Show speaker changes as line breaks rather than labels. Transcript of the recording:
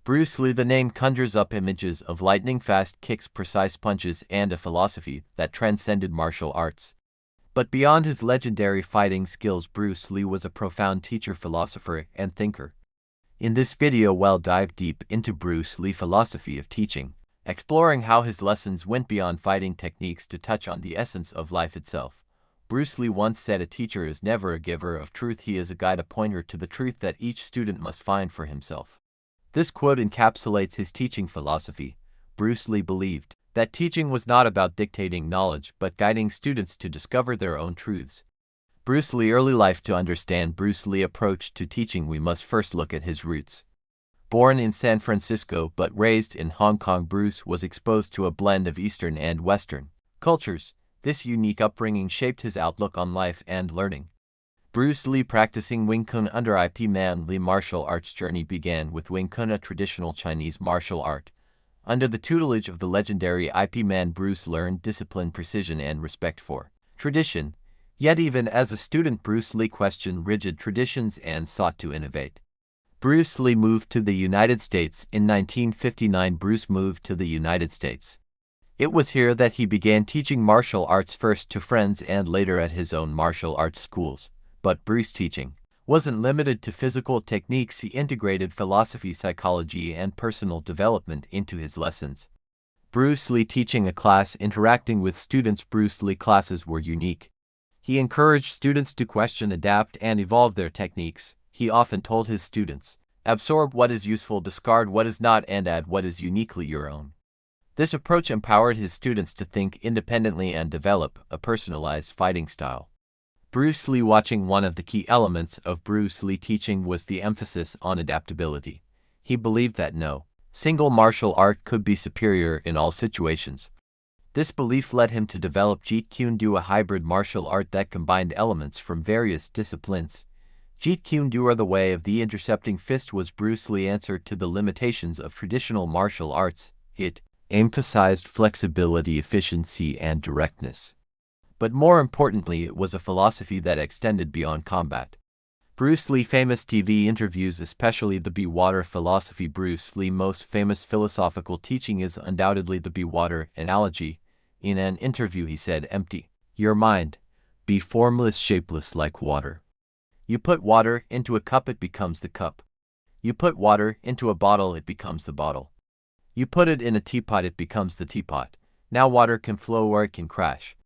Bruce Lee, the name conjures up images of lightning-fast kicks, precise punches, and a philosophy that transcended martial arts. But beyond his legendary fighting skills, Bruce Lee was a profound teacher, philosopher, and thinker. In this video, we'll dive deep into Bruce Lee's philosophy of teaching, exploring how his lessons went beyond fighting techniques to touch on the essence of life itself. Bruce Lee once said, "A teacher is never a giver of truth, he is a guide, a pointer to the truth that each student must find for himself." This quote encapsulates his teaching philosophy. Bruce Lee believed that teaching was not about dictating knowledge, but guiding students to discover their own truths. Bruce Lee's early life. To understand Bruce Lee's approach to teaching, we must first look at his roots. Born in San Francisco but raised in Hong Kong, Bruce was exposed to a blend of Eastern and Western cultures. This unique upbringing shaped his outlook on life and learning. Bruce Lee practicing Wing Chun under Ip Man Lee martial arts journey began with Wing Chun, a traditional Chinese martial art. Under the tutelage of the legendary Ip Man, Bruce learned discipline, precision, and respect for tradition. Yet even as a student, Bruce Lee questioned rigid traditions and sought to innovate. Bruce Lee moved to the United States in 1959. Bruce moved to the United States. It was here that he began teaching martial arts, first to friends and later at his own martial arts schools. But Bruce's teaching wasn't limited to physical techniques. He integrated philosophy, psychology, and personal development into his lessons. Bruce Lee teaching a class, interacting with students. Bruce Lee classes were unique. He encouraged students to question, adapt, and evolve their techniques. He often told his students, "Absorb what is useful, discard what is not, and add what is uniquely your own." This approach empowered his students to think independently and develop a personalized fighting style. Bruce Lee watching. One of the key elements of Bruce Lee teaching was the emphasis on adaptability. He believed that no single martial art could be superior in all situations. This belief led him to develop Jeet Kune Do, a hybrid martial art that combined elements from various disciplines. Jeet Kune Do, or the way of the intercepting fist, was Bruce Lee's answer to the limitations of traditional martial arts. It emphasized flexibility, efficiency, and directness. But more importantly, it was a philosophy that extended beyond combat. Bruce Lee's famous TV interviews, especially the Be Water philosophy. Bruce Lee's most famous philosophical teaching is undoubtedly the Be Water analogy. In an interview he said, "Empty your mind. Be formless, shapeless like water. You put water into a cup, it becomes the cup. You put water into a bottle, it becomes the bottle. You put it in a teapot, it becomes the teapot. Now water can flow or it can crash.